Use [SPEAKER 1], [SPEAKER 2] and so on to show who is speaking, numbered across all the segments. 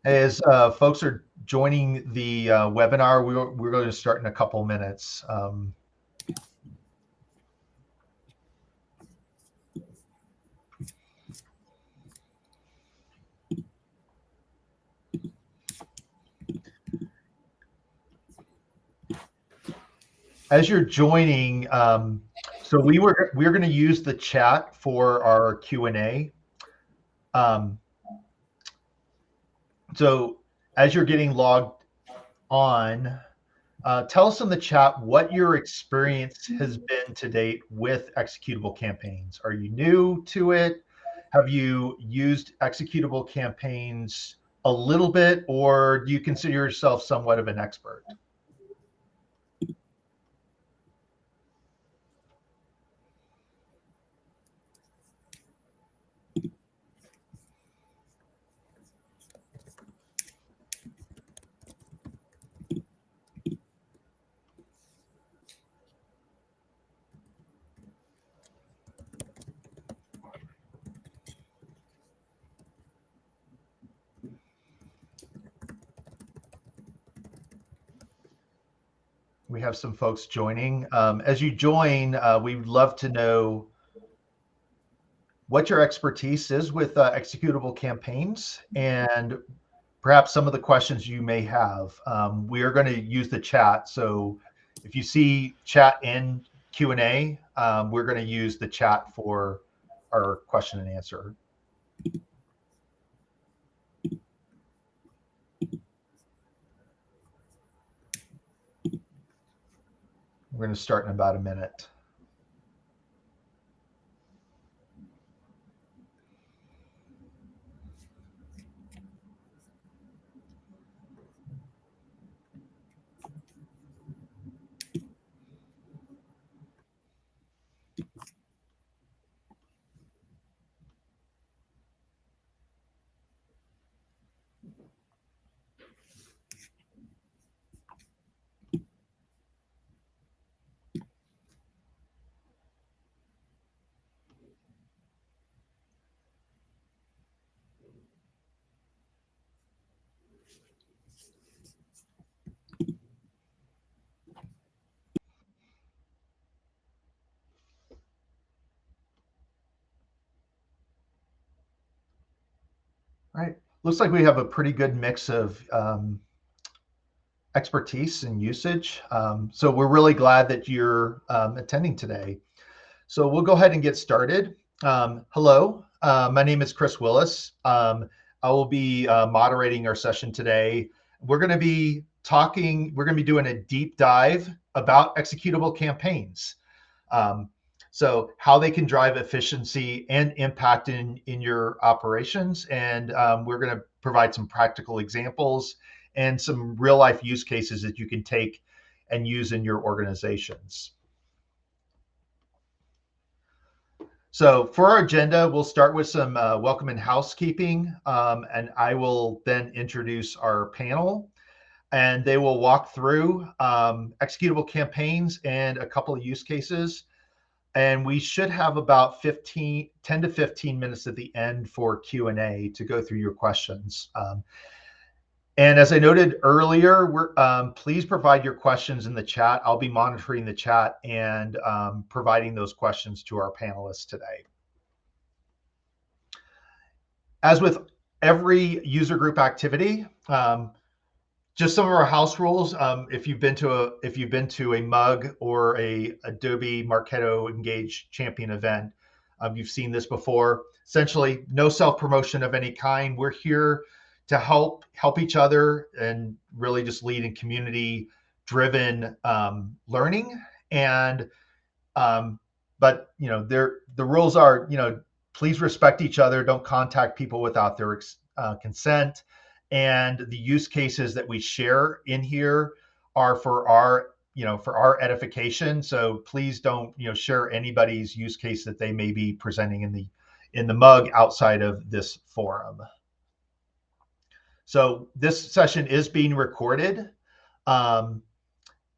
[SPEAKER 1] As folks are joining the webinar, we're going to start in a couple minutes. As you're joining, so we're going to use the chat for our Q&A. So as you're getting logged on, tell us in the chat what your experience has been to date with executable campaigns. Are you new to it? Have you used executable campaigns a little bit, or do you consider yourself somewhat of an expert? We have some folks joining. As you join, we'd love to know what your expertise is with executable campaigns and perhaps some of the questions you may have. We are going to use the chat. So if you see chat in Q&A, we're going to use the chat for our question and answer. We're going to start in about a minute. All right. Looks like we have a pretty good mix of expertise and usage. So we're really glad that you're attending today. So we'll go ahead and get started. Hello, my name is Chris Willis. I will be moderating our session today. We're going to be doing a deep dive about executable campaigns. So how they can drive efficiency and impact in your operations. And we're going to provide some practical examples and some real life use cases that you can take and use in your organizations. So for our agenda, we'll start with some welcome and housekeeping, and I will then introduce our panel, and they will walk through executable campaigns and a couple of use cases. And we should have about 10 to 15 minutes at the end for Q&A to go through your questions. And as I noted earlier, please provide your questions in the chat. I'll be monitoring the chat and providing those questions to our panelists today. As with every user group activity, just some of our house rules. If you've been to a Mug or a Adobe Marketo Engage Champion event, you've seen this before. Essentially, no self-promotion of any kind. We're here to help each other and really just lead in community-driven learning. And but the rules are please respect each other. Don't contact people without their consent. And the use cases that we share in here are for our edification. So please don't share anybody's use case that they may be presenting in the Mug outside of this forum. So this session is being recorded.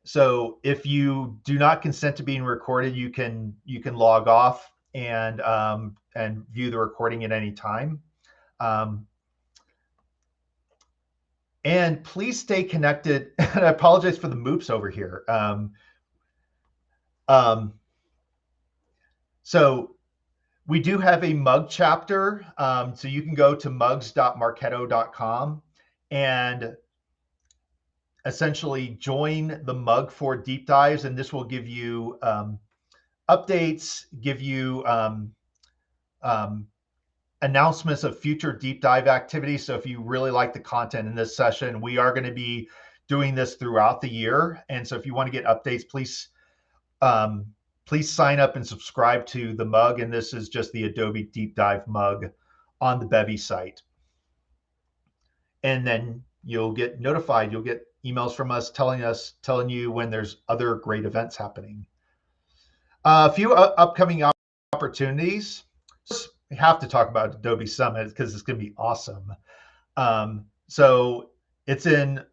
[SPEAKER 1] So if you do not consent to being recorded, you can log off and view the recording at any time. And please stay connected. And I apologize for the moops over here. So we do have a mug chapter. So you can go to mugs.marketo.com and essentially join the mug for deep dives. And this will give you updates, give you announcements of future deep dive activities. So if you really like the content in this session, we are going to be doing this throughout the year. And so if you want to get updates, please sign up and subscribe to the mug. And this is just the Adobe Deep Dive mug on the Bevy site. And then you'll get notified. You'll get emails from us telling you when there's other great events happening. A few upcoming opportunities. We have to talk about Adobe Summit because it's going to be awesome. So it's in,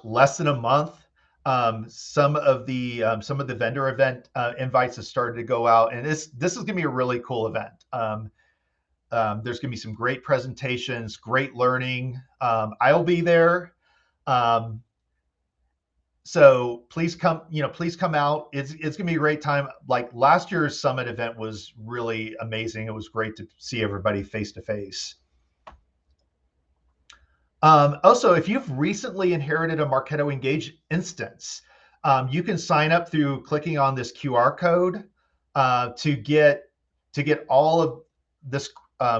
[SPEAKER 1] less than a month. Some of the vendor event invites have started to go out, and this is going to be a really cool event. There's going to be some great presentations, great learning. I'll be there. So please come out. It's going to be a great time. Like last year's summit event was really amazing. It was great to see everybody face to face. Also, if you've recently inherited a Marketo Engage instance, you can sign up through clicking on this QR code to get all of this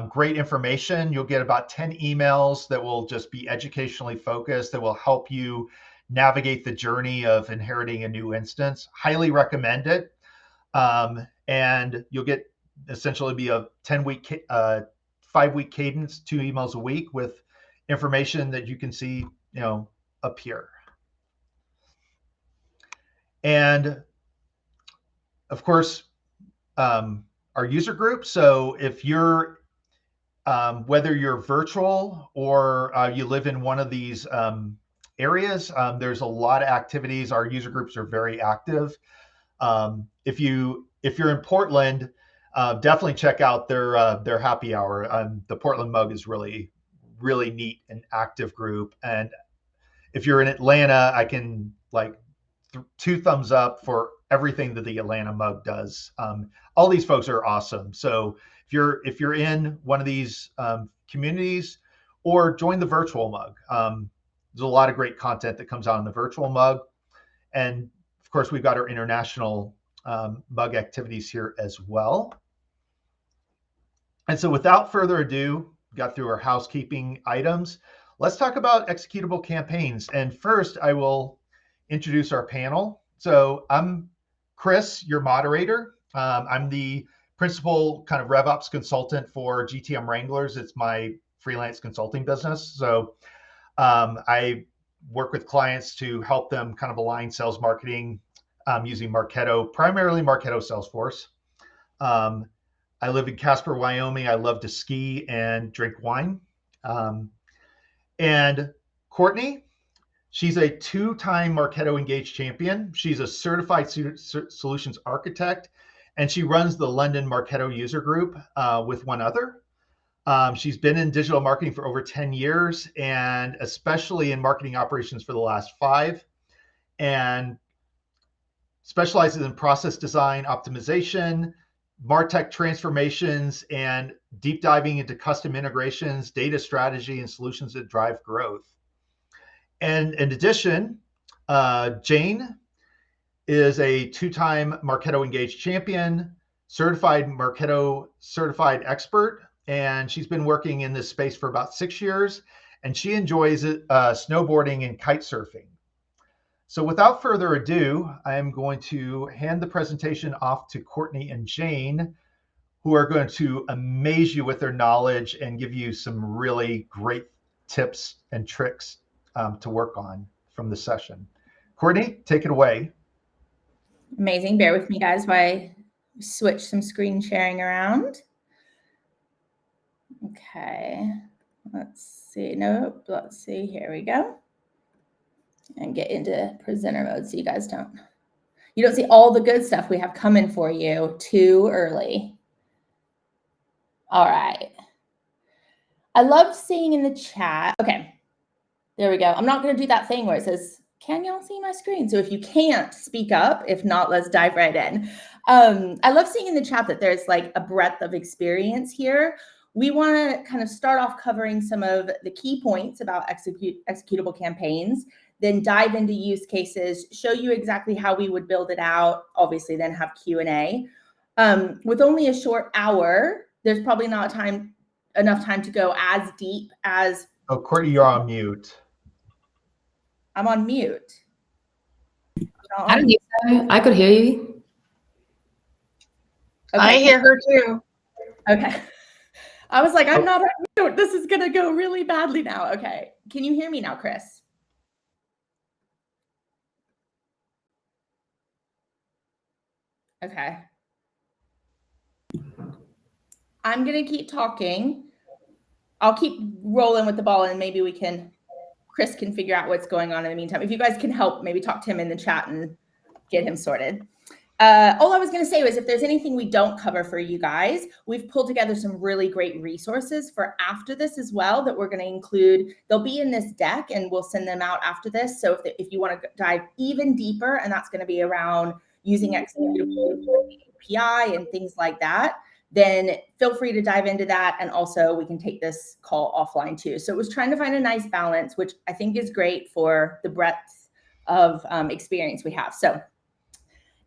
[SPEAKER 1] great information. You'll get about 10 emails that will just be educationally focused, that will help you navigate the journey of inheriting a new instance. Highly recommend it. And you'll get essentially be a 10-week, 5-week cadence, 2 emails a week with information that you can see, up here. And of course, our user group. So if you're, whether you're virtual or you live in one of these areas, there's a lot of activities. Our user groups are very active. If you're in Portland, definitely check out their happy hour. The Portland Mug is really neat and active group. And if you're in Atlanta, I can 2 thumbs up for everything that the Atlanta Mug does. All these folks are awesome. So if you're in one of these communities, or join the virtual mug. There's a lot of great content that comes out in the virtual mug. And of course, we've got our international mug activities here as well. And so without further ado, got through our housekeeping items. Let's talk about executable campaigns. And first, I will introduce our panel. So I'm Chris, your moderator. I'm the principal kind of RevOps consultant for GTM Wranglers. It's my freelance consulting business. So I work with clients to help them kind of align sales marketing using Marketo, primarily Marketo Salesforce. I live in Casper, Wyoming. I love to ski and drink wine. And Courtney, she's a 2-time Marketo Engage champion. She's a certified solutions architect, and she runs the London Marketo user group with one other. She's been in digital marketing for over 10 years, and especially in marketing operations for the last 5, and specializes in process design, optimization, MarTech transformations, and deep diving into custom integrations, data strategy, and solutions that drive growth. And in addition, Jane is a 2-time Marketo Engage champion, certified Marketo certified expert, and she's been working in this space for about 6 years, and she enjoys it, snowboarding and kite surfing. So without further ado, I am going to hand the presentation off to Courtney and Jane, who are going to amaze you with their knowledge and give you some really great tips and tricks to work on from the session. Courtney, take it away.
[SPEAKER 2] Amazing. Bear with me, guys, while I switch some screen sharing around. Okay. Let's see. Nope. Let's see. Here we go. And get into presenter mode so you guys don't see all the good stuff we have coming for you too early. All right. I loved seeing in the chat. Okay. There we go. I'm not going to do that thing where it says, can y'all see my screen? So if you can't, speak up. If not, let's dive right in. I love seeing in the chat that there's like a breadth of experience here. We want to kind of start off covering some of the key points about executable campaigns, then dive into use cases, show you exactly how we would build it out, obviously then have Q&A. With only a short hour, there's probably not enough time to go as deep as...
[SPEAKER 1] Oh, Courtney, you're on mute.
[SPEAKER 2] I'm on mute.
[SPEAKER 3] I don't think so. I could hear you.
[SPEAKER 2] Okay.
[SPEAKER 4] I hear her too.
[SPEAKER 2] Okay. I was like, I'm not on mute. This is going to go really badly now. Okay. Can you hear me now, Chris? Okay. I'm going to keep talking. I'll keep rolling with the ball and maybe Chris can figure out what's going on in the meantime. If you guys can help, maybe talk to him in the chat and get him sorted. All I was going to say was if there's anything we don't cover for you guys, we've pulled together some really great resources for after this as well that we're going to include. They'll be in this deck and we'll send them out after this. So if you want to dive even deeper, and that's going to be around using executable API and things like that, then feel free to dive into that. And also we can take this call offline too. So it was trying to find a nice balance, which I think is great for the breadth of experience we have. So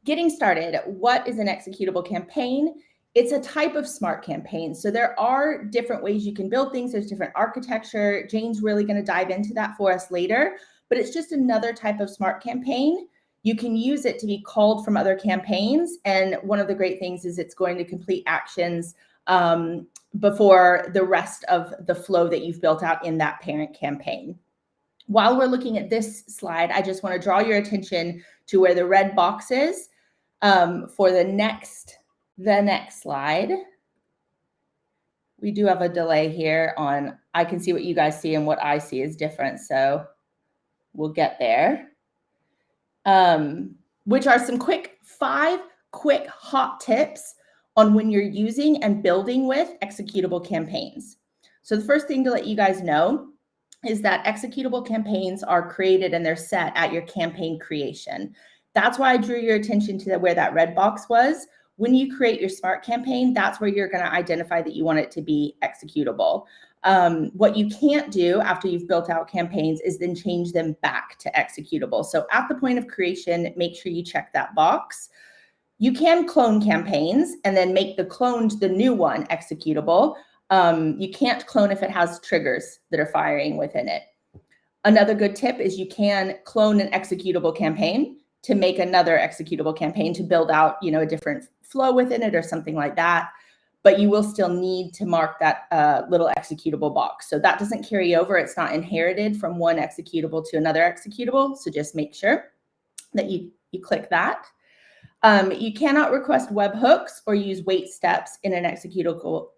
[SPEAKER 2] getting started, what is an executable campaign? It's a type of smart campaign. So there are different ways you can build things. There's different architecture. Jane's really going to dive into that for us later, but it's just another type of smart campaign. You can use it to be called from other campaigns. And one of the great things is it's going to complete actions before the rest of the flow that you've built out in that parent campaign. While we're looking at this slide, I just want to draw your attention to where the red box is for the next slide. We do have a delay here on, I can see what you guys see and what I see is different. So we'll get there. Which are some 5 quick hot tips on when you're using and building with executable campaigns. So the first thing to let you guys know is that executable campaigns are created and they're set at your campaign creation. That's why I drew your attention to where that red box was. When you create your smart campaign, that's where you're going to identify that you want it to be executable. What you can't do after you've built out campaigns is then change them back to executable. So at the point of creation, make sure you check that box. You can clone campaigns and then make the new one executable. You can't clone if it has triggers that are firing within it. Another good tip is you can clone an executable campaign to make another executable campaign to build out, a different flow within it or something like that. But you will still need to mark that little executable box. So that doesn't carry over. It's not inherited from one executable to another executable. So just make sure that you click that. You cannot request webhooks or use wait steps in an executable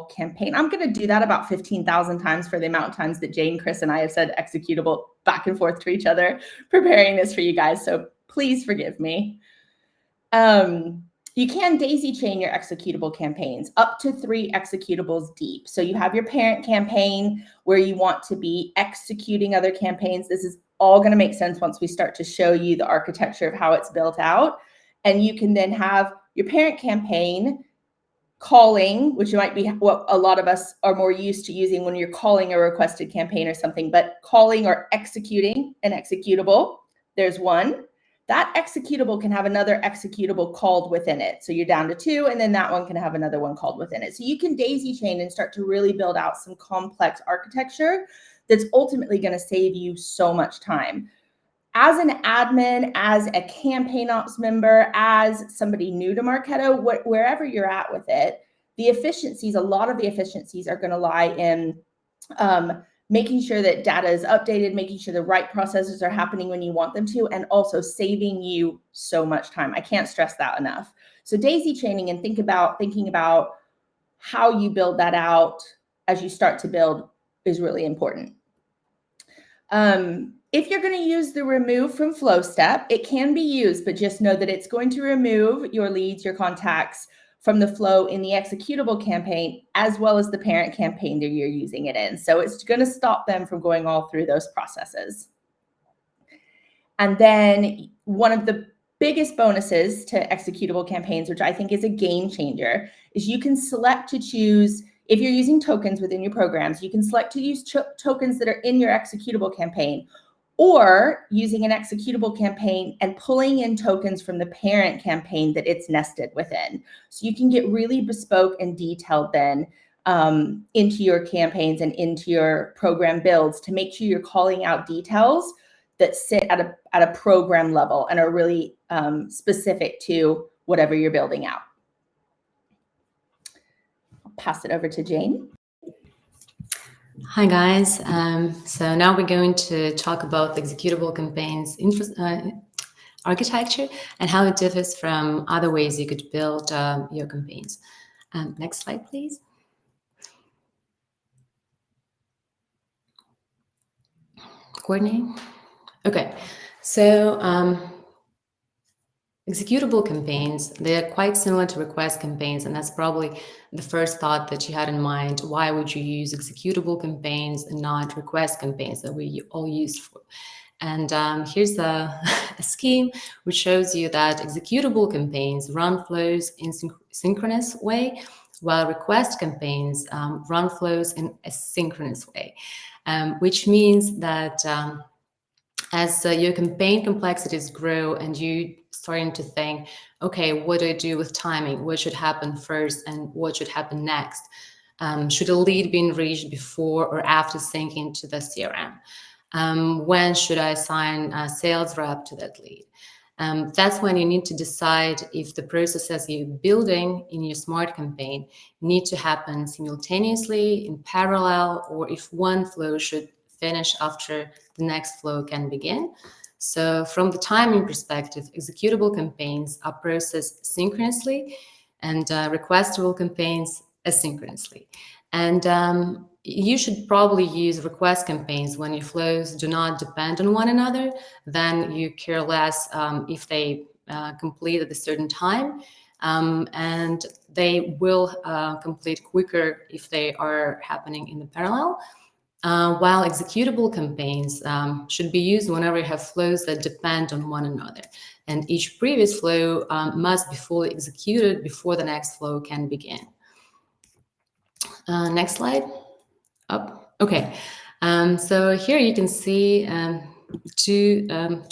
[SPEAKER 2] campaign. I'm going to do that about 15,000 times for the amount of times that Jane, Chris, and I have said executable back and forth to each other, preparing this for you guys. So please forgive me. You can daisy chain your executable campaigns up to 3 executables deep. So you have your parent campaign where you want to be executing other campaigns. This is all going to make sense once we start to show you the architecture of how it's built out. And you can then have your parent campaign calling, which might be what a lot of us are more used to using when you're calling a requested campaign or something, but calling or executing an executable. There's one. That executable can have another executable called within it. So you're down to 2, and then that one can have another one called within it. So you can daisy chain and start to really build out some complex architecture that's ultimately going to save you so much time. As an admin, as a campaign ops member, as somebody new to Marketo, wherever you're at with it, a lot of the efficiencies are going to lie in making sure that data is updated, making sure the right processes are happening when you want them to, and also saving you so much time. I can't stress that enough. So daisy chaining and thinking about how you build that out as you start to build is really important. If you're going to use the remove from flow step, it can be used, but just know that it's going to remove your leads, your contacts from the flow in the executable campaign, as well as the parent campaign that you're using it in. So it's going to stop them from going all through those processes. And then one of the biggest bonuses to executable campaigns, which I think is a game changer, is you can select to choose, if you're using tokens within your programs, you can select to use tokens that are in your executable campaign, or using an executable campaign and pulling in tokens from the parent campaign that it's nested within. So you can get really bespoke and detailed then into your campaigns and into your program builds to make sure you're calling out details that sit at a program level and are really specific to whatever you're building out. I'll pass it over to Jane.
[SPEAKER 3] Hi guys, so now we're going to talk about the executable campaigns architecture and how it differs from other ways you could build your campaigns. Next slide, please. Courtney? Okay, so executable campaigns, they're quite similar to request campaigns, and that's probably the first thought that you had in mind. Why would you use executable campaigns and not request campaigns that we all used for? And here's a scheme which shows you that executable campaigns run flows in synchronous way, while request campaigns run flows in a synchronous way, which means that as your campaign complexities grow and you starting to think, okay, what do I do with timing? What should happen first and what should happen next? Should a lead be reached before or after syncing to the CRM? When should I assign a sales rep to that lead? That's when you need to decide if the processes you're building in your smart campaign need to happen simultaneously, in parallel, or if one flow should finish after the next flow can begin. So from the timing perspective, executable campaigns are processed synchronously and requestable campaigns asynchronously. And you should probably use request campaigns when your flows do not depend on one another. Then you care less if they complete at a certain time, and they will complete quicker if they are happening in the parallel. While executable campaigns should be used whenever you have flows that depend on one another, and each previous flow must be fully executed before the next flow can begin. Next slide. Up. Okay. So here you can see two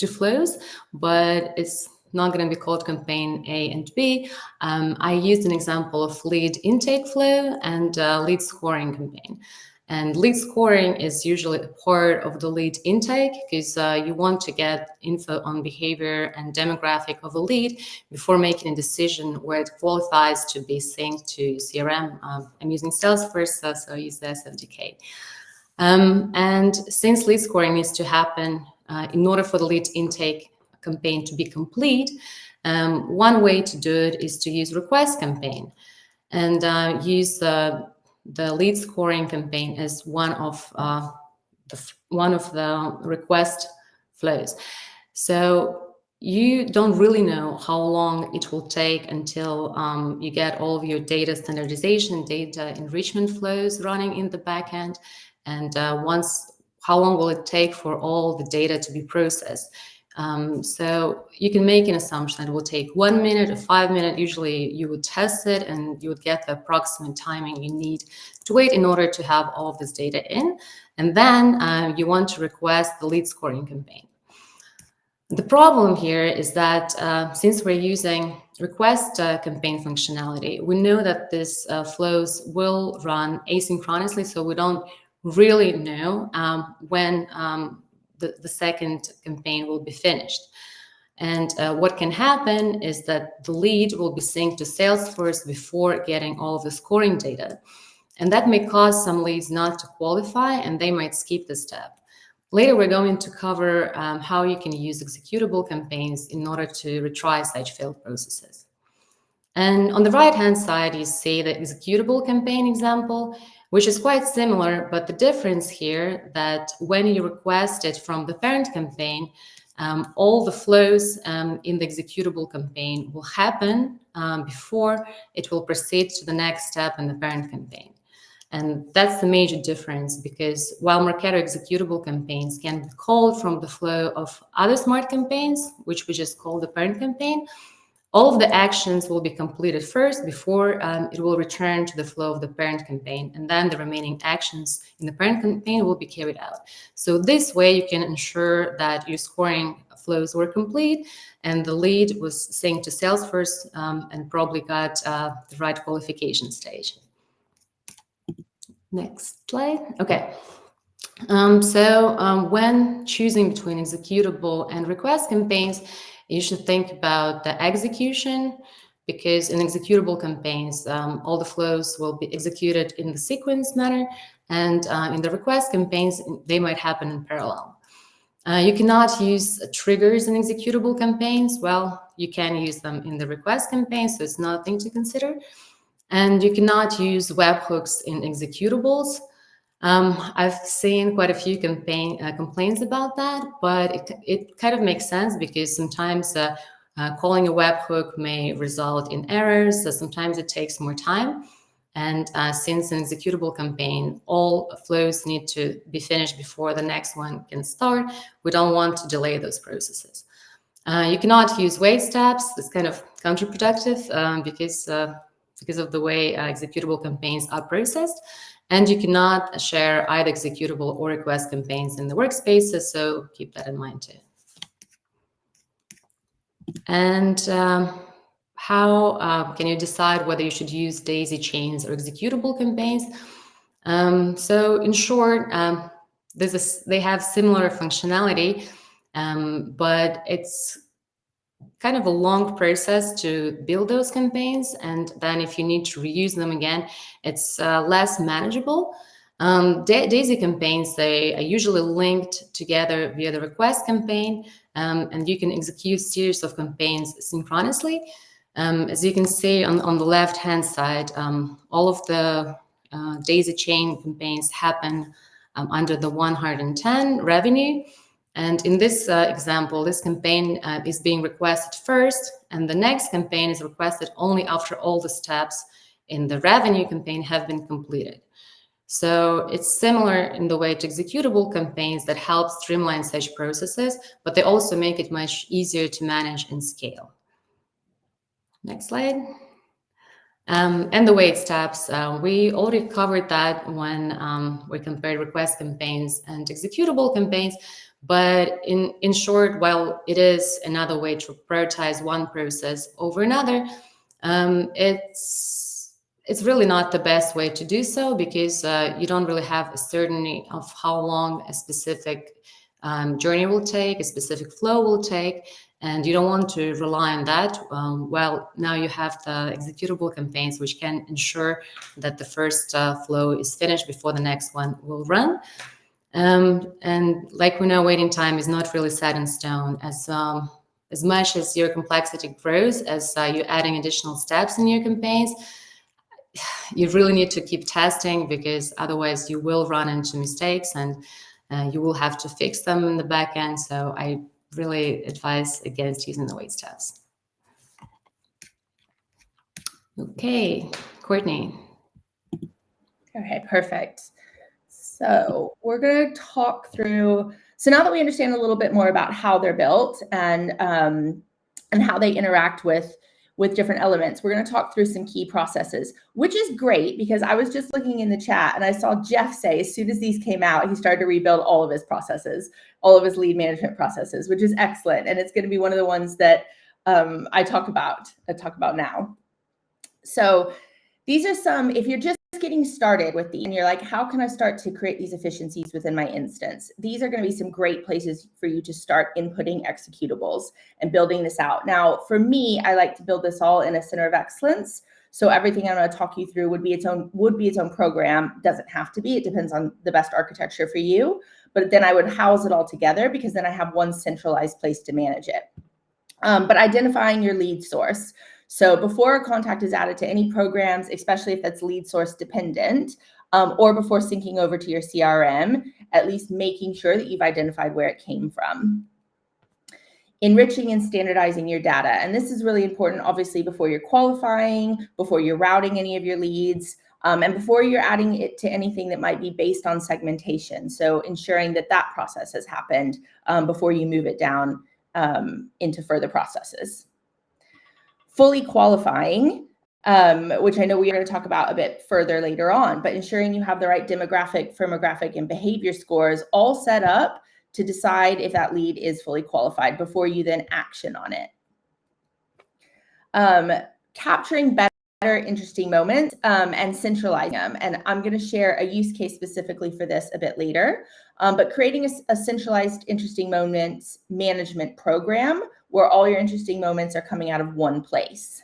[SPEAKER 3] flows, but it's not going to be called campaign A and B. I used an example of lead intake flow and lead scoring campaign. And lead scoring is usually a part of the lead intake because you want to get info on behavior and demographic of a lead before making a decision where it qualifies to be synced to CRM. I'm using Salesforce, so I use the SFDK. And since lead scoring needs to happen in order for the lead intake campaign to be complete, one way to do it is to use request campaign and use the lead scoring campaign as one of the request flows. So you don't really know how long it will take until you get all of your data standardization, data enrichment flows running in the backend, and how long will it take for all the data to be processed. So you can make an assumption that it will take 1 minute or 5 minutes. Usually you would test it and you would get the approximate timing you need to wait in order to have all of this data in. And then you want to request the lead scoring campaign. The problem here is that since we're using request campaign functionality, we know that these flows will run asynchronously, so we don't really know when the second campaign will be finished. And what can happen is that the lead will be synced to Salesforce before getting all of the scoring data. And that may cause some leads not to qualify, and they might skip the step. Later, we're going to cover how you can use executable campaigns in order to retry such failed processes. And on the right-hand side, you see the executable campaign example, which is quite similar, but the difference here that when you request it from the parent campaign, all the flows in the executable campaign will happen before it will proceed to the next step in the parent campaign. And that's the major difference, because while Marketo executable campaigns can be called from the flow of other smart campaigns, which we just call the parent campaign, all of the actions will be completed first before it will return to the flow of the parent campaign, and then the remaining actions in the parent campaign will be carried out. So this way you can ensure that your scoring flows were complete and the lead was synced to Salesforce and probably got the right qualification stage. Next slide. Okay. When choosing between executable and request campaigns, you should think about the execution, because in executable campaigns, all the flows will be executed in the sequence manner, and in the request campaigns, they might happen in parallel. You cannot use triggers in executable campaigns. Well, you can use them in the request campaigns, so it's nothing to consider. And you cannot use webhooks in executables. I've seen quite a few complaints about that, but it kind of makes sense, because sometimes calling a webhook may result in errors, so sometimes it takes more time. And since an executable campaign, all flows need to be finished before the next one can start, we don't want to delay those processes. You cannot use wait steps. It's kind of counterproductive because of the way executable campaigns are processed. And you cannot share either executable or request campaigns in the workspaces, so keep that in mind too. And how can you decide whether you should use daisy chains or executable campaigns? So in short, they have similar functionality, but it's kind of a long process to build those campaigns, and then if you need to reuse them again, it's less manageable. Daisy campaigns, they are usually linked together via the request campaign, and you can execute series of campaigns synchronously. As you can see on the left-hand side, all of the daisy chain campaigns happen under the 110 revenue. And in this example, this campaign is being requested first, and the next campaign is requested only after all the steps in the revenue campaign have been completed. So it's similar in the way to executable campaigns that help streamline such processes, but they also make it much easier to manage and scale. Next slide. And the wait steps, we already covered that when we compared request campaigns and executable campaigns. But in short, while it is another way to prioritize one process over another, it's really not the best way to do so, because you don't really have a certainty of how long a specific journey will take, a specific flow will take, and you don't want to rely on that. Well, now you have the executable campaigns, which can ensure that the first flow is finished before the next one will run. And like we know, waiting time is not really set in stone. As much as your complexity grows, as you're adding additional steps in your campaigns, you really need to keep testing, because otherwise you will run into mistakes and you will have to fix them in the back end. So I really advise against using the wait steps. Okay, Courtney.
[SPEAKER 2] Okay, perfect. So we're going to talk through, so now that we understand a little bit more about how they're built and how they interact with different elements, we're going to talk through some key processes, which is great, because I was just looking in the chat and I saw Jeff say as soon as these came out, he started to rebuild all of his processes, all of his lead management processes, which is excellent. And it's going to be one of the ones that I talk about now. So these are some, if you're just getting started with these and you're like, how can I start to create these efficiencies within my instance? These are going to be some great places for you to start inputting executables and building this out. Now, for me, I like to build this all in a center of excellence. So everything I'm going to talk you through would be its own program. Doesn't have to be. It depends on the best architecture for you. But then I would house it all together, because then I have one centralized place to manage it. But identifying your lead source. So before a contact is added to any programs, especially if that's lead source dependent, or before syncing over to your CRM, at least making sure that you've identified where it came from. Enriching and standardizing your data. And this is really important, obviously, before you're qualifying, before you're routing any of your leads, and before you're adding it to anything that might be based on segmentation. So ensuring that that process has happened before you move it down into further processes. Fully qualifying, which I know we are going to talk about a bit further later on, but ensuring you have the right demographic, firmographic, and behavior scores all set up to decide if that lead is fully qualified before you then action on it. Capturing better interesting moments and centralizing them. And I'm going to share a use case specifically for this a bit later, but creating a centralized interesting moments management program where all your interesting moments are coming out of one place.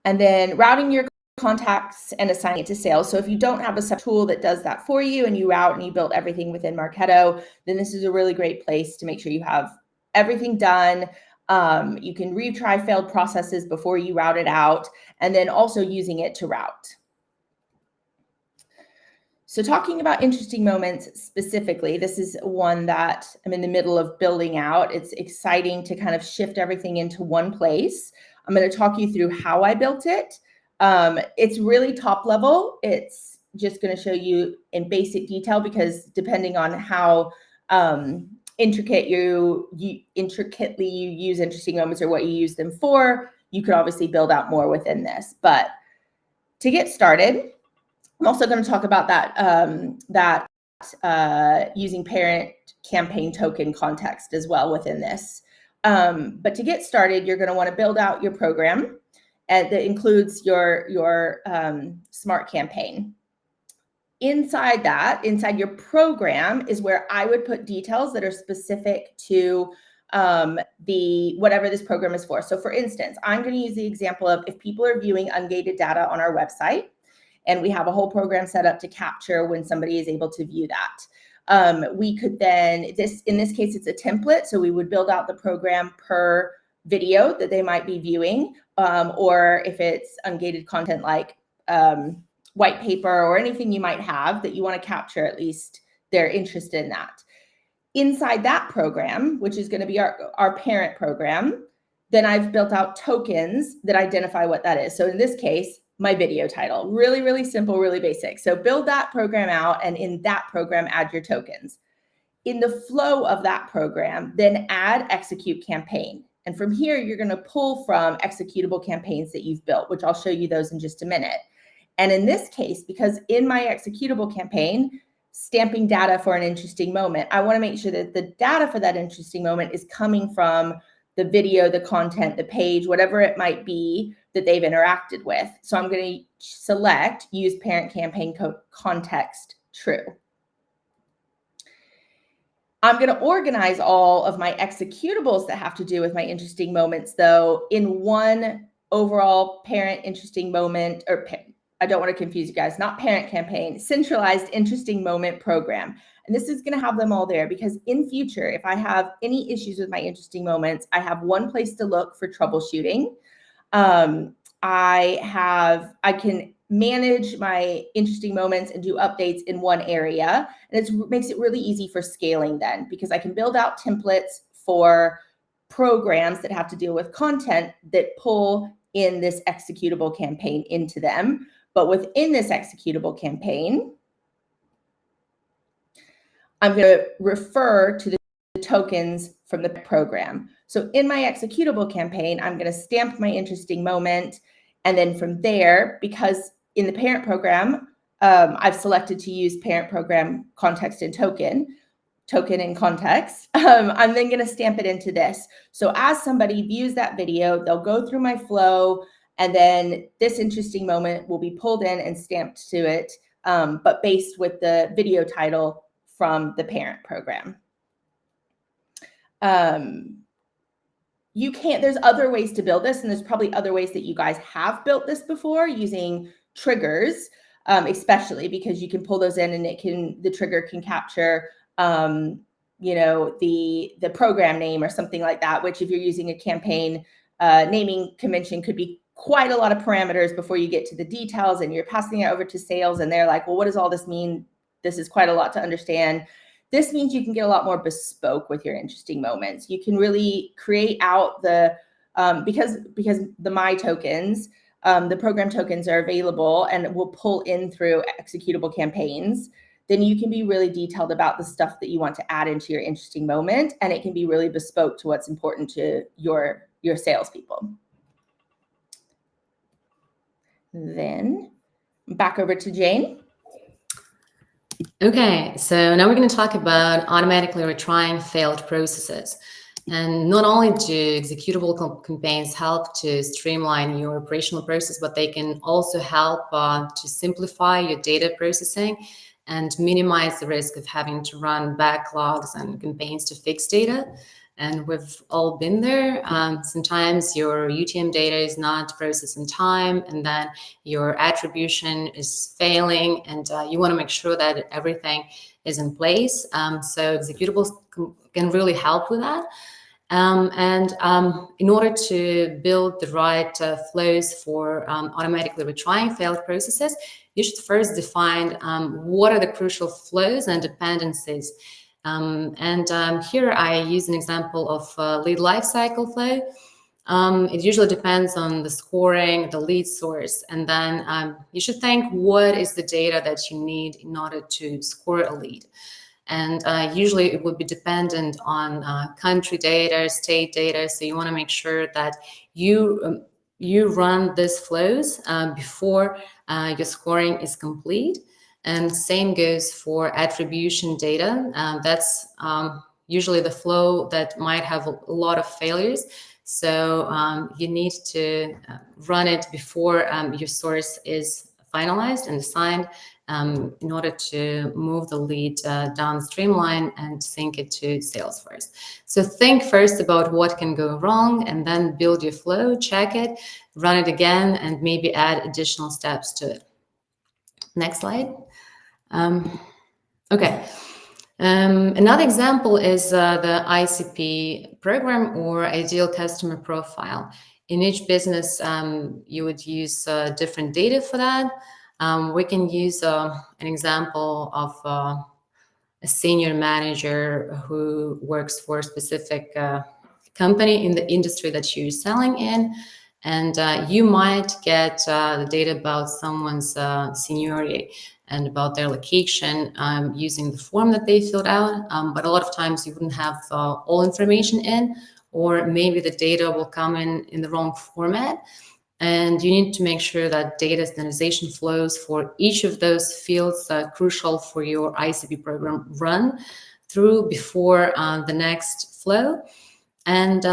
[SPEAKER 2] And then routing your contacts and assigning it to sales. So if you don't have a tool that does that for you and you route and you build everything within Marketo, then this is a really great place to make sure you have everything done. You can retry failed processes before you route it out, and then also using it to route. So talking about interesting moments specifically, this is one that I'm in the middle of building out. It's exciting to kind of shift everything into one place. I'm going to talk you through how I built it. It's really top level. It's just going to show you in basic detail because depending on how intricately you use interesting moments or what you use them for, you could obviously build out more within this. But to get started, I'm also going to talk about that using parent campaign token context as well within this. But to get started, you're going to want to build out your program that includes your smart campaign. Inside your program is where I would put details that are specific to whatever this program is for. So for instance, I'm going to use the example of if people are viewing ungated data on our website, and we have a whole program set up to capture when somebody is able to view that. We could then, in this case, it's a template. So we would build out the program per video that they might be viewing, or if it's ungated content like white paper or anything you might have that you want to capture, at least they're interested in that. Inside that program, which is going to be our parent program, then I've built out tokens that identify what that is. So in this case, my video title, really, really simple, really basic. So build that program out, and in that program, add your tokens. In the flow of that program, then add execute campaign. And from here, you're going to pull from executable campaigns that you've built, which I'll show you those in just a minute. And in this case, because in my executable campaign, stamping data for an interesting moment, I want to make sure that the data for that interesting moment is coming from the video, the content, the page, whatever it might be that they've interacted with. So I'm going to select use parent campaign context true. I'm going to organize all of my executables that have to do with my interesting moments, though, in one overall parent interesting moment, or I don't want to confuse you guys, not parent campaign, centralized interesting moment program. And this is going to have them all there because in future, if I have any issues with my interesting moments, I have one place to look for troubleshooting. I can manage my interesting moments and do updates in one area. And it makes it really easy for scaling then, because I can build out templates for programs that have to deal with content that pull in this executable campaign into them. But within this executable campaign, I'm going to refer to the tokens from the program. So in my executable campaign, I'm going to stamp my interesting moment. And then from there, because in the parent program, I've selected to use parent program context and token and context, I'm then going to stamp it into this. So as somebody views that video, they'll go through my flow, and then this interesting moment will be pulled in and stamped to it, but based with the video title from the parent program. There's other ways to build this, and there's probably other ways that you guys have built this before using triggers, especially because you can pull those in and the trigger can capture, the program name or something like that, which if you're using a campaign naming convention could be quite a lot of parameters before you get to the details, and you're passing it over to sales and they're like, well, what does all this mean? This is quite a lot to understand. This means you can get a lot more bespoke with your interesting moments. You can really create out the, because the My tokens, the program tokens are available and will pull in through executable campaigns, then you can be really detailed about the stuff that you want to add into your interesting moment, and it can be really bespoke to what's important to your salespeople. Then back over to Jane.
[SPEAKER 3] Okay, so now we're going to talk about automatically retrying failed processes. And not only do executable campaigns help to streamline your operational process, but they can also help to simplify your data processing and minimize the risk of having to run backlogs and campaigns to fix data. And we've all been there. Sometimes your UTM data is not processed in time, and then your attribution is failing, and you want to make sure that everything is in place. So executables can really help with that. In order to build the right flows for automatically retrying failed processes, you should first define what are the crucial flows and dependencies. Here I use an example of lead lifecycle flow. It usually depends on the scoring, the lead source, and then you should think what is the data that you need in order to score a lead. And usually it would be dependent on country data, state data. So you want to make sure that you run these flows before your scoring is complete. And same goes for attribution data. That's usually the flow that might have a lot of failures. So you need to run it before your source is finalized and assigned in order to move the lead down the streamline and sync it to Salesforce. So think first about what can go wrong and then build your flow, check it, run it again, and maybe add additional steps to it. Next slide. Okay. Another example is the ICP program, or ideal customer profile. In each business, you would use different data for that. We can use an example of a senior manager who works for a specific company in the industry that you're selling in. And you might get the data about someone's seniority and about their location using the form that they filled out. But a lot of times you wouldn't have all information in, or maybe the data will come in the wrong format. And you need to make sure that data standardization flows for each of those fields that are crucial for your ICP program run through before the next flow. And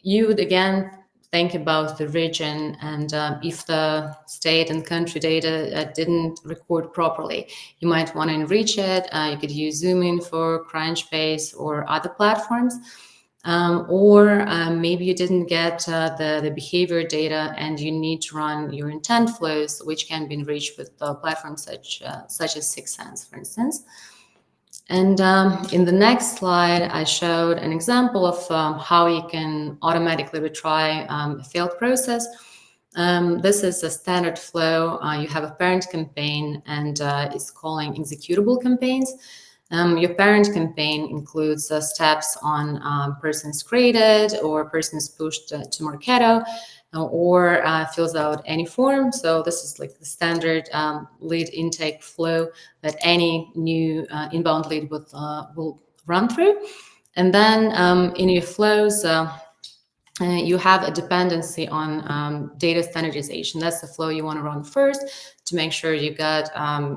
[SPEAKER 3] you would again think about the region, and if the state and country data didn't record properly, you might want to enrich it. You could use Zoom for Crunchbase or other platforms. Or maybe you didn't get the behavior data and you need to run your intent flows, which can be enriched with platforms such as 6 Sense, for instance. And in the next slide, I showed an example of how you can automatically retry a failed process. This is a standard flow. You have a parent campaign, and it's calling executable campaigns. Your parent campaign includes steps on persons created or persons pushed to Marketo, or fills out any form. So this is like the standard lead intake flow that any new inbound lead will run through. And then in your flows, you have a dependency on data standardization. That's the flow you want to run first to make sure you got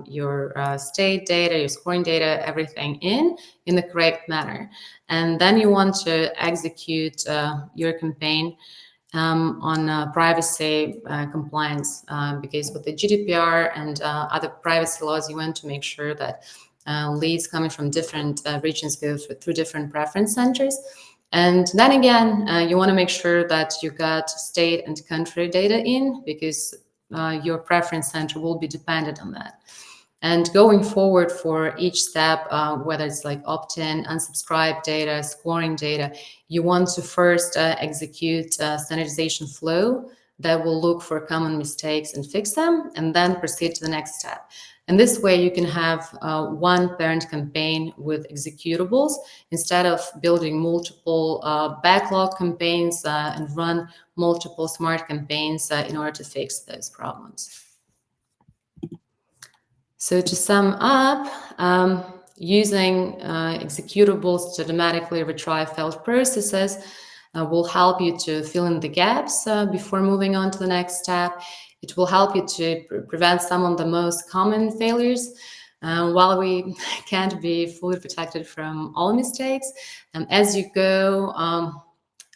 [SPEAKER 3] your state data, your scoring data, everything in the correct manner. And then you want to execute your campaign on privacy compliance, because with the GDPR and other privacy laws, you want to make sure that leads coming from different regions go through different preference centers. And then again, you want to make sure that you got state and country data in, because your preference center will be dependent on that. And going forward for each step, whether it's like opt-in, unsubscribe data, scoring data, you want to first execute standardization flow that will look for common mistakes and fix them, and then proceed to the next step. And this way you can have one parent campaign with executables instead of building multiple backlog campaigns and run multiple smart campaigns in order to fix those problems. So to sum up, using executables to automatically retry failed processes will help you to fill in the gaps before moving on to the next step. It will help you to prevent some of the most common failures. While we can't be fully protected from all mistakes, as you go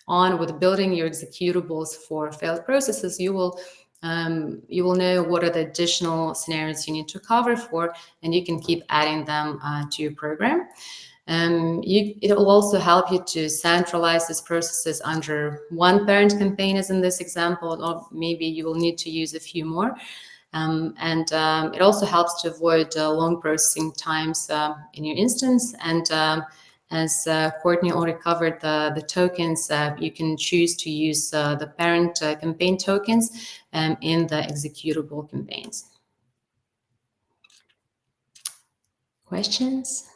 [SPEAKER 3] on with building your executables for failed processes, you will know what are the additional scenarios you need to cover for, and you can keep adding them to your program. It will also help you to centralize these processes under one parent campaign, as in this example, or maybe you will need to use a few more. It also helps to avoid long processing times in your instance. And as Courtney already covered the tokens, you can choose to use the parent campaign tokens in the executable campaigns. Questions?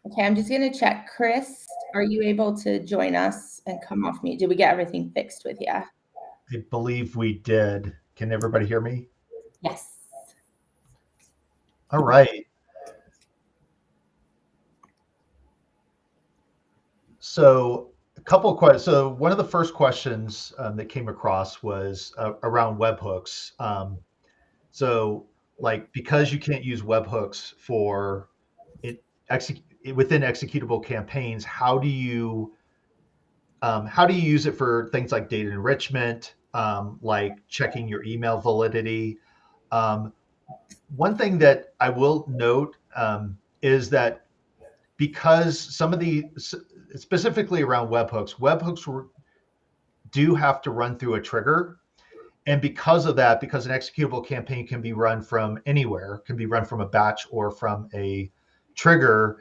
[SPEAKER 2] Okay, I'm just going to check. Chris, are you able to join us and come off mute? Did we get everything fixed with you?
[SPEAKER 1] I believe we did. Can everybody hear me?
[SPEAKER 2] Yes.
[SPEAKER 1] All right. So a couple of questions. So one of the first questions that came across was around webhooks. So like, because you can't use webhooks for it within executable campaigns, how do you use it for things like data enrichment, like checking your email validity? One thing that I will note is that because some of the, specifically around webhooks do have to run through a trigger. And because of that, because an executable campaign can be run from anywhere, can be run from a batch or from a trigger,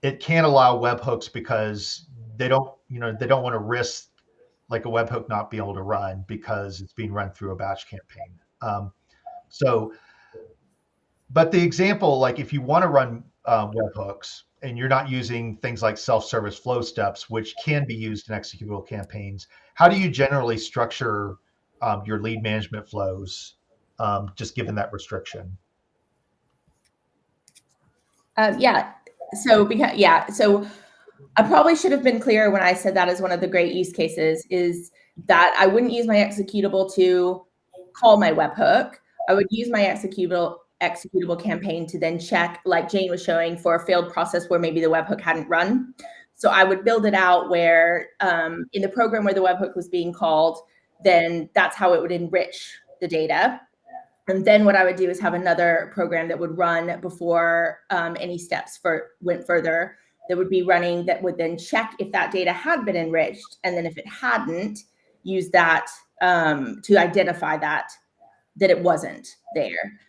[SPEAKER 1] it can't allow webhooks because they don't want to risk like a webhook not being able to run because it's being run through a batch campaign. But the example, like if you want to run webhooks and you're not using things like self-service flow steps, which can be used in executable campaigns, how do you generally structure your lead management flows, just given that restriction?
[SPEAKER 2] So I probably should have been clear when I said that as one of the great use cases is that I wouldn't use my executable to call my webhook. I would use my executable campaign to then check, like Jane was showing, for a failed process where maybe the webhook hadn't run. So I would build it out where in the program where the webhook was being called, then that's how it would enrich the data. And then what I would do is have another program that would run before any steps went further, that would be running, that would then check if that data had been enriched. And then if it hadn't, use that to identify that it wasn't there.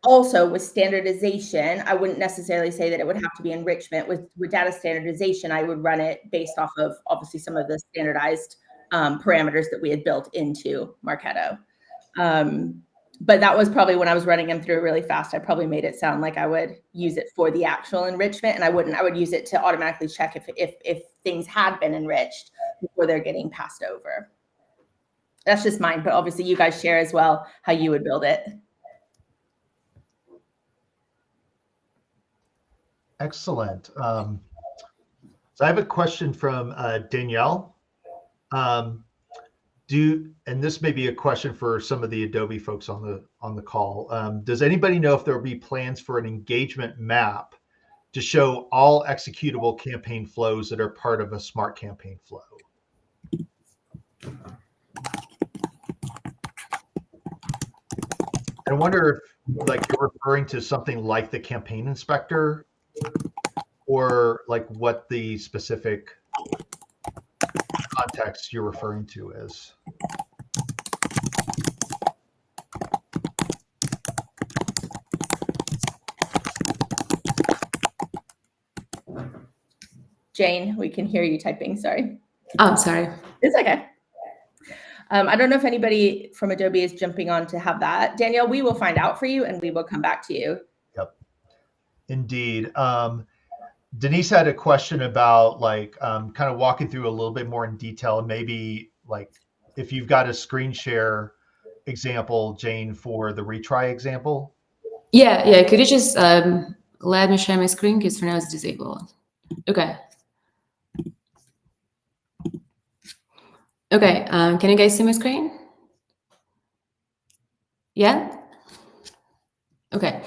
[SPEAKER 2] Also with standardization, I wouldn't necessarily say that it would have to be enrichment. With data standardization, I would run it based off of obviously some of the standardized parameters that we had built into Marketo. But that was probably when I was running them through really fast. I probably made it sound like I would use it for the actual enrichment, and I wouldn't. I would use it to automatically check if things had been enriched before they're getting passed over. That's just mine, but obviously you guys share as well how you would build it.
[SPEAKER 1] Excellent. So I have a question from Danielle. And this may be a question for some of the Adobe folks on the call. Does anybody know if there will be plans for an engagement map to show all executable campaign flows that are part of a smart campaign flow? I wonder if like you're referring to something like the campaign inspector, or like what the specific context you're referring to is.
[SPEAKER 2] Jane, we can hear you typing. Sorry.
[SPEAKER 3] Oh, I'm sorry.
[SPEAKER 2] It's okay. I don't know if anybody from Adobe is jumping on to have that. Danielle, we will find out for you and we will come back to you.
[SPEAKER 1] Yep, indeed. Denise had a question about like kind of walking through a little bit more in detail, and maybe like if you've got a screen share example, Jane, for the retry example.
[SPEAKER 3] Yeah. Could you just let me share my screen because for now it's disabled. Okay. Okay. Can you guys see my screen? Yeah. Okay.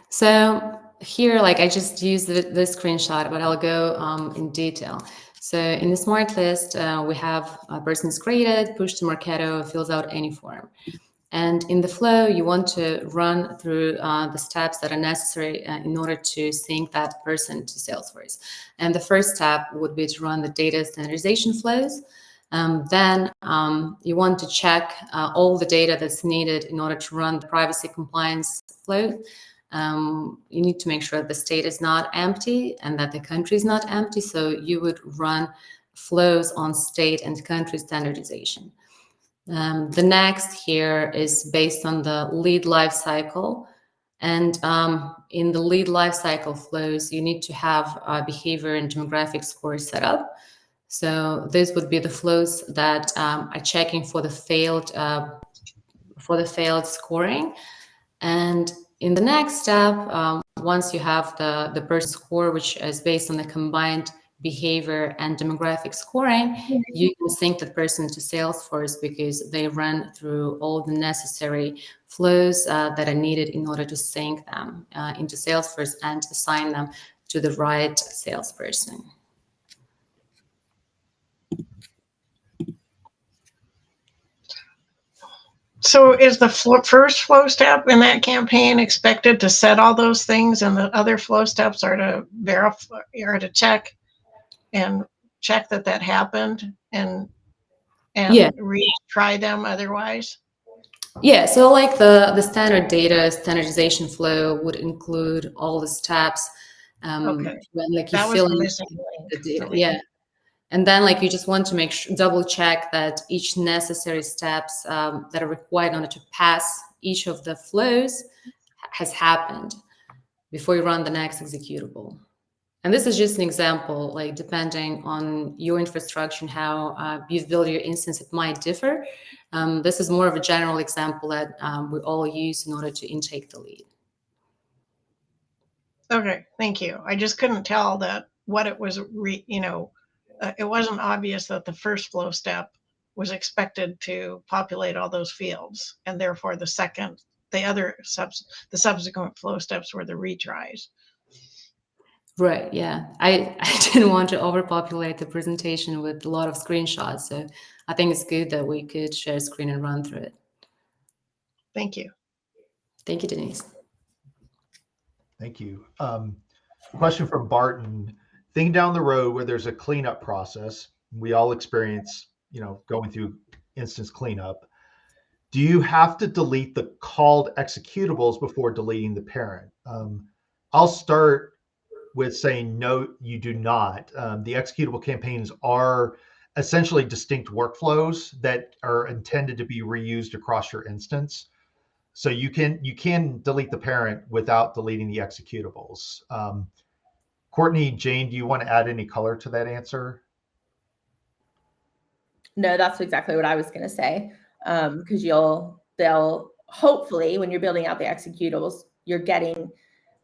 [SPEAKER 3] So here, like I just used this screenshot, but I'll go in detail. So in the smart list, we have a person is created, push to Marketo, fills out any form. And in the flow, you want to run through the steps that are necessary in order to sync that person to Salesforce. And the first step would be to run the data standardization flows. Then you want to check all the data that's needed in order to run the privacy compliance flow. You need to make sure the state is not empty and that the country is not empty. So you would run flows on state and country standardization. The next here is based on the lead lifecycle. And in the lead lifecycle flows, you need to have behavior and demographic scores set up. So this would be the flows that are checking for the failed scoring. And in the next step, once you have the person score, which is based on the combined behavior and demographic scoring, you can sync that person to Salesforce because they run through all the necessary flows that are needed in order to sync them into Salesforce and assign them to the right salesperson.
[SPEAKER 4] So is the first flow step in that campaign expected to set all those things, and the other flow steps are to verify or to check that happened and retry them otherwise?
[SPEAKER 3] Yeah, so like the standard data standardization flow would include all the steps
[SPEAKER 4] Okay.
[SPEAKER 3] when like you
[SPEAKER 4] That was
[SPEAKER 3] fill
[SPEAKER 4] the
[SPEAKER 3] in
[SPEAKER 4] missing
[SPEAKER 3] the
[SPEAKER 4] link.
[SPEAKER 3] data. Yeah. And then like you just want to make sure, double check that each necessary steps that are required in order to pass each of the flows has happened before you run the next executable. And this is just an example, like depending on your infrastructure and how you've built your instance, it might differ. This is more of a general example that we all use in order to intake the lead.
[SPEAKER 4] Okay, thank you. I just couldn't tell that what it was, it wasn't obvious that the first flow step was expected to populate all those fields, and therefore the subsequent flow steps were the retries.
[SPEAKER 3] Right, yeah. I didn't want to overpopulate the presentation with a lot of screenshots, so I think it's good that we could share screen and run through it.
[SPEAKER 4] Thank you.
[SPEAKER 3] Thank you, Denise.
[SPEAKER 1] Thank you. Question from Barton. Thinking down the road where there's a cleanup process, we all experience, going through instance cleanup. Do you have to delete the called executables before deleting the parent? I'll start with saying no, you do not. The executable campaigns are essentially distinct workflows that are intended to be reused across your instance. So you can delete the parent without deleting the executables. Courtney, Jane, do you want to add any color to that answer?
[SPEAKER 2] No, that's exactly what I was going to say. Because they'll hopefully, when you're building out the executables, you're getting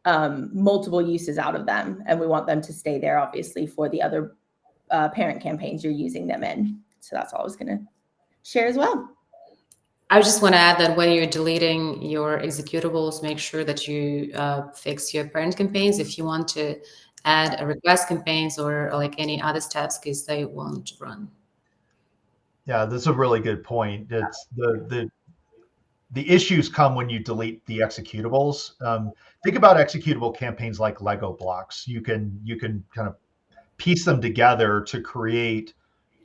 [SPEAKER 2] multiple uses out of them, and we want them to stay there, obviously, for the other parent campaigns you're using them in. So that's all I was going to share as well.
[SPEAKER 3] I just want to add that when you're deleting your executables, make sure that you fix your parent campaigns if you want to add a request campaigns or like any other steps, because they won't run.
[SPEAKER 1] Yeah, this is a really good point. It's the issues come when you delete the executables. Think about executable campaigns like Lego blocks. You can kind of piece them together to create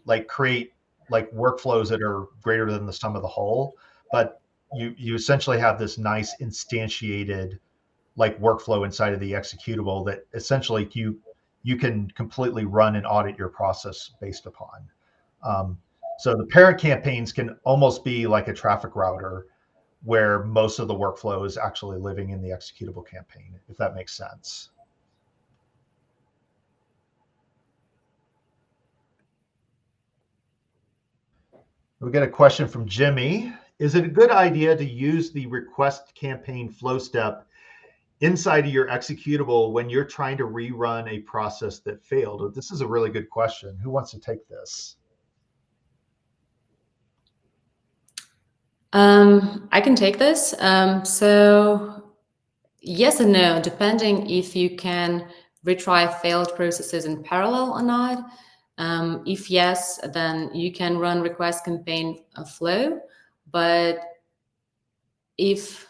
[SPEAKER 1] workflows that are greater than the sum of the whole. But you essentially have this nice instantiated like workflow inside of the executable that essentially you can completely run and audit your process based upon. So the parent campaigns can almost be like a traffic router where most of the workflow is actually living in the executable campaign, if that makes sense. We get a question from Jimmy. Is it a good idea to use the request campaign flow step inside of your executable when you're trying to rerun a process that failed? This is a really good question. Who wants to take this?
[SPEAKER 3] I can take this. So yes and no, depending if you can retry failed processes in parallel or not. If yes, then you can run request campaign flow. But if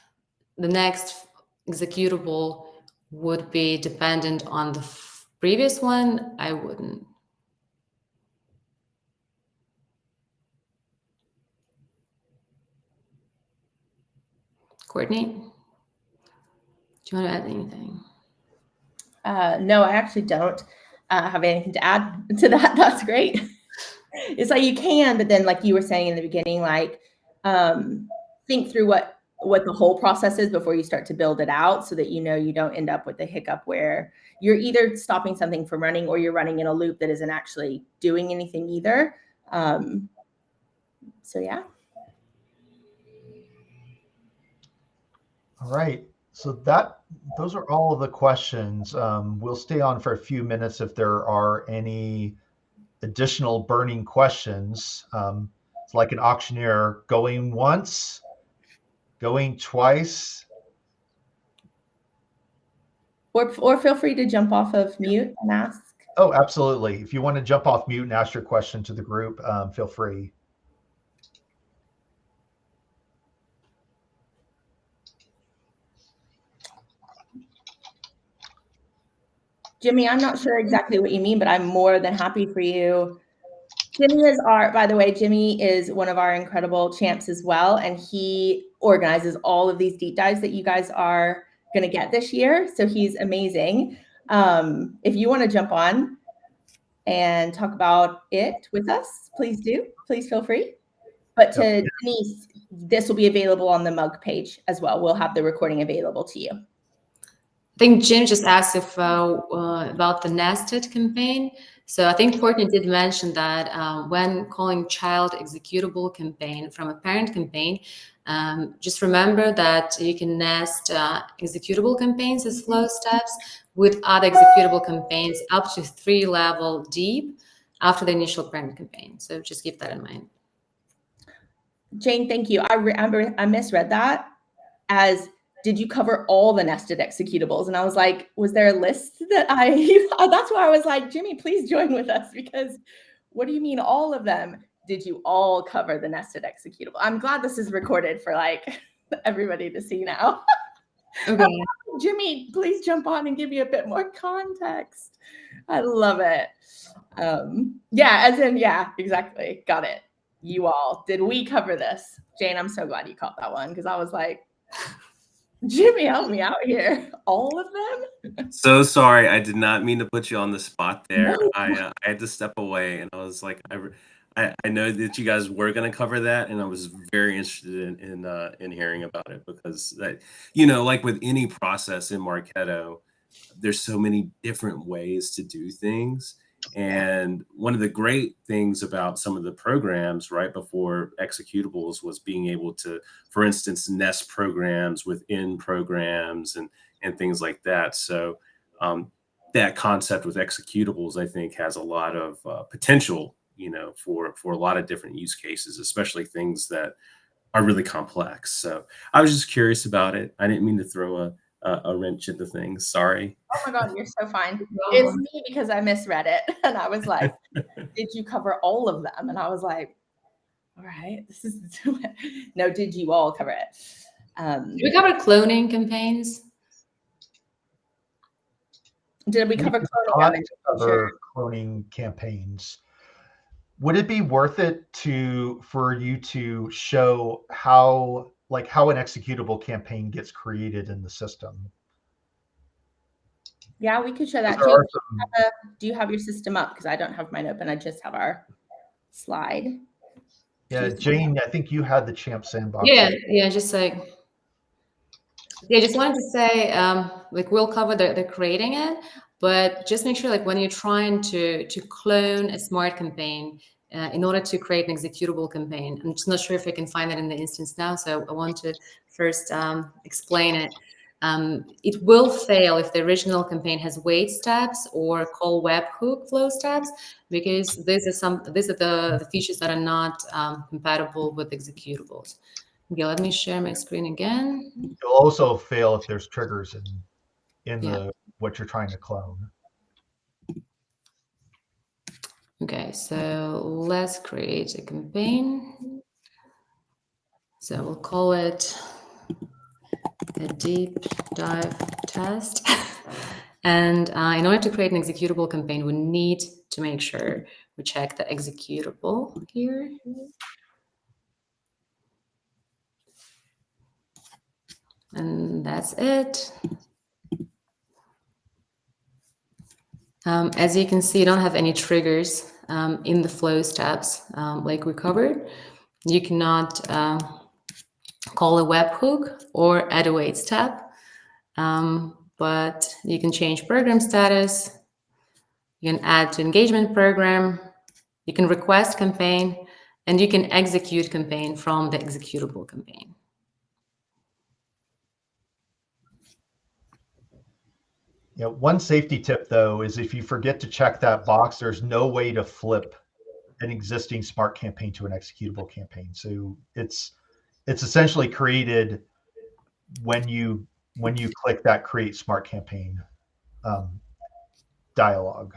[SPEAKER 3] the next executable would be dependent on the previous one, I wouldn't. Courtney, do you want to add anything?
[SPEAKER 2] No, I actually don't have anything to add to that. That's great. It's like you can, but then like you were saying in the beginning, like think through what the whole process is before you start to build it out, so that you know you don't end up with a hiccup where you're either stopping something from running or you're running in a loop that isn't actually doing anything either. So yeah.
[SPEAKER 1] All right. So those are all of the questions. We'll stay on for a few minutes if there are any additional burning questions. It's like an auctioneer, going once, going twice.
[SPEAKER 2] Or feel free to jump off of mute and ask.
[SPEAKER 1] Oh, absolutely. If you want to jump off mute and ask your question to the group, feel free.
[SPEAKER 2] Jimmy, I'm not sure exactly what you mean, but I'm more than happy for you. Jimmy is by the way, Jimmy is one of our incredible champs as well. And he organizes all of these deep dives that you guys are going to get this year. So he's amazing. If you want to jump on and talk about it with us, please do. Please feel free. But to Denise, this will be available on the mug page as well. We'll have the recording available to you.
[SPEAKER 3] I think Jim just asked if about the nested campaign. So I think Courtney did mention that when calling child executable campaign from a parent campaign, just remember that you can nest executable campaigns as flow steps with other executable campaigns up to 3 level deep after the initial parent campaign. So just keep that in mind.
[SPEAKER 2] Jane, thank you. I misread that as, did you cover all the nested executables? And I was like, was there a list that that's why I was like, Jimmy, please join with us, because what do you mean all of them? Did you all cover the nested executable? I'm glad this is recorded for like everybody to see now.
[SPEAKER 3] Okay.
[SPEAKER 2] Jimmy, please jump on and give me a bit more context. I love it. Yeah, as in, yeah, exactly. Got it. You all, did we cover this? Jane, I'm so glad you caught that one, because I was like, Jimmy, help me out here. All of them?
[SPEAKER 5] So sorry, I did not mean to put you on the spot there.
[SPEAKER 2] No.
[SPEAKER 5] I had to step away, and I was like, I know that you guys were going to cover that, and I was very interested in hearing about it, because that, like with any process in Marketo, there's so many different ways to do things. And one of the great things about some of the programs right before executables was being able to, for instance, nest programs within programs and things like that. So that concept with executables, I think, has a lot of potential, for a lot of different use cases, especially things that are really complex. So I was just curious about it. I didn't mean to throw a wrench into things. Sorry.
[SPEAKER 2] Oh my God, you're so fine. It's me, because I misread it. And I was like, did you cover all of them? And I was like, all right, this is no, did you all cover it?
[SPEAKER 3] Did we cover cloning campaigns?
[SPEAKER 2] Did we cover cloning?
[SPEAKER 1] Cloning campaigns. Would it be worth it for you to show how an executable campaign gets created in the system?
[SPEAKER 2] Yeah, we could show that.
[SPEAKER 1] There
[SPEAKER 2] Jane,
[SPEAKER 1] are some,
[SPEAKER 2] do you have your system up? Because I don't have mine open. I just have our slide.
[SPEAKER 1] yeah, Jane, I think you had the Champ Sandbox.
[SPEAKER 3] Yeah, just like, yeah, just wanted to say, like we'll cover the creating it, but just make sure like when you're trying to clone a smart campaign, in order to create an executable campaign, I'm just not sure if I can find that in the instance now, so I want to first explain it. It will fail if the original campaign has wait steps or call webhook flow steps, because these are the features that are not compatible with executables. Okay, let me share my screen again.
[SPEAKER 1] It'll also fail if there's triggers in
[SPEAKER 3] Yeah.
[SPEAKER 1] the what you're trying to clone.
[SPEAKER 3] Okay, so let's create a campaign. So we'll call it a deep dive test. And in order to create an executable campaign, we need to make sure we check the executable here. And that's it. As you can see, you don't have any triggers in the flow steps like we covered. You cannot call a webhook or add a wait step, but you can change program status. You can add to engagement program. You can request campaign, and you can execute campaign from the executable campaign.
[SPEAKER 1] Yeah, one safety tip though is if you forget to check that box, there's no way to flip an existing smart campaign to an executable campaign. So it's essentially created when you click that create smart campaign dialog.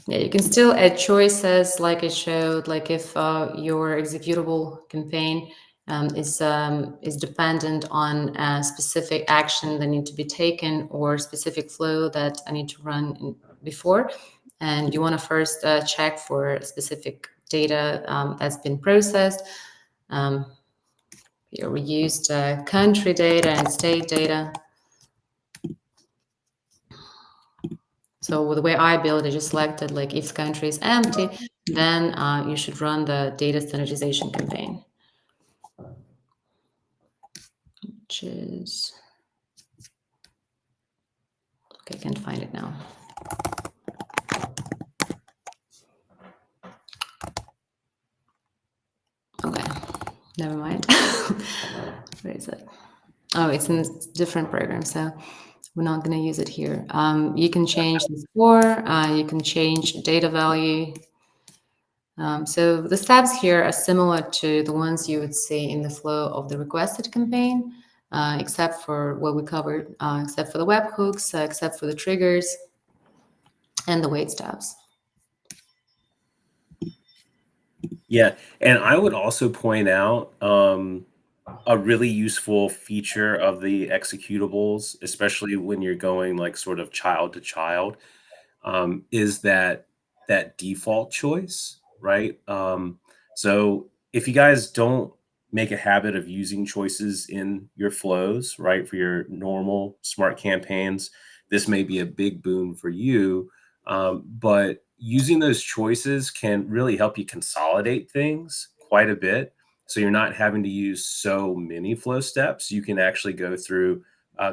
[SPEAKER 3] Yeah, you can still add choices like I showed, like if your executable campaign is dependent on a specific action that need to be taken or specific flow that I need to run before, and you want to first check for specific data that's been processed. Here we used country data and state data. So the way I build, I just selected like if country is empty, then you should run the data standardization campaign, which is, okay, I can't find it now. Okay, never mind. Where is it? Oh, it's in a different program, so we're not going to use it here. You can change the score, you can change data value. So the steps here are similar to the ones you would see in the flow of the requested campaign, except for what we covered, except for the webhooks, except for the triggers and the wait steps.
[SPEAKER 5] Yeah, and I would also point out a really useful feature of the executables, especially when you're going like sort of child to child, is that default choice, right? So if you guys don't make a habit of using choices in your flows, right, for your normal smart campaigns, this may be a big boon for you. But using those choices can really help you consolidate things quite a bit. So you're not having to use so many flow steps. You can actually go through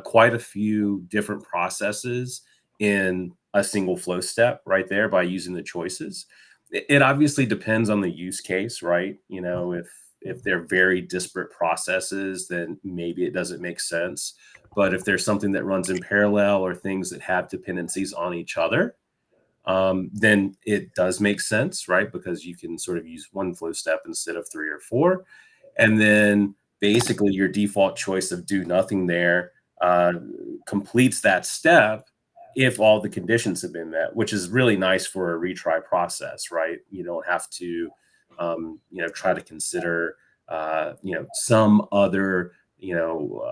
[SPEAKER 5] quite a few different processes in a single flow step right there by using the choices. It obviously depends on the use case, right? You know, if they're very disparate processes, then maybe it doesn't make sense. But if there's something that runs in parallel or things that have dependencies on each other, then it does make sense, right? Because you can sort of use one flow step instead of 3 or 4. And then basically your default choice of do nothing there completes that step if all the conditions have been met, which is really nice for a retry process, right? You don't have to, you know, try to consider, you know, some other, you know,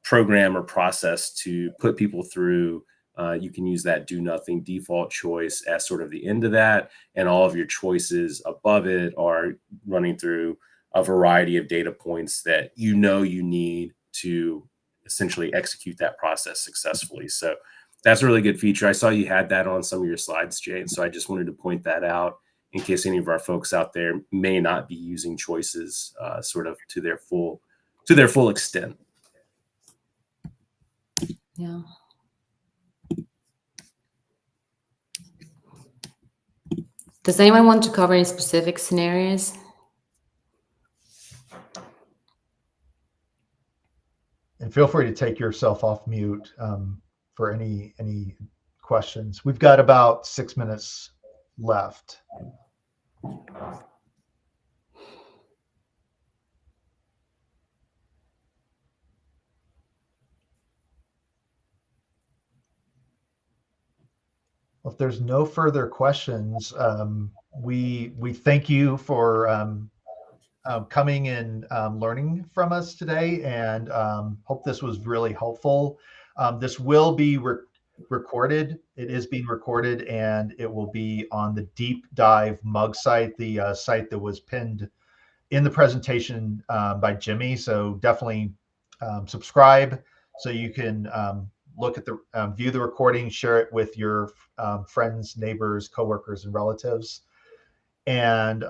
[SPEAKER 5] program or process to put people through. You can use that do nothing default choice as sort of the end of that. And all of your choices above it are running through a variety of data points that you know you need to essentially execute that process successfully. So That's a really good feature. I saw you had that on some of your slides, Jay. So I just wanted to point that out in case any of our folks out there may not be using choices sort of to their full extent.
[SPEAKER 3] Yeah. Does anyone want to cover any specific scenarios?
[SPEAKER 1] And feel free to take yourself off mute for any questions. We've got about 6 minutes left. Well, if there's no further questions, we thank you for coming and learning from us today, and hope this was really helpful. This will be recorded. It is being recorded, and it will be on the Deep Dive Mug site, the site that was pinned in the presentation by Jimmy. So definitely subscribe so you can look at the view the recording, share it with your friends, neighbors, coworkers, and relatives. And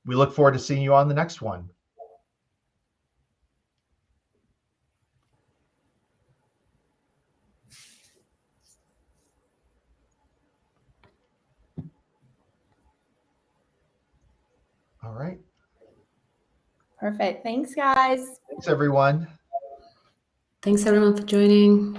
[SPEAKER 1] we look forward to seeing you on the next one. All right.
[SPEAKER 2] Perfect. Thanks, guys.
[SPEAKER 1] Thanks, everyone.
[SPEAKER 3] Thanks everyone for joining.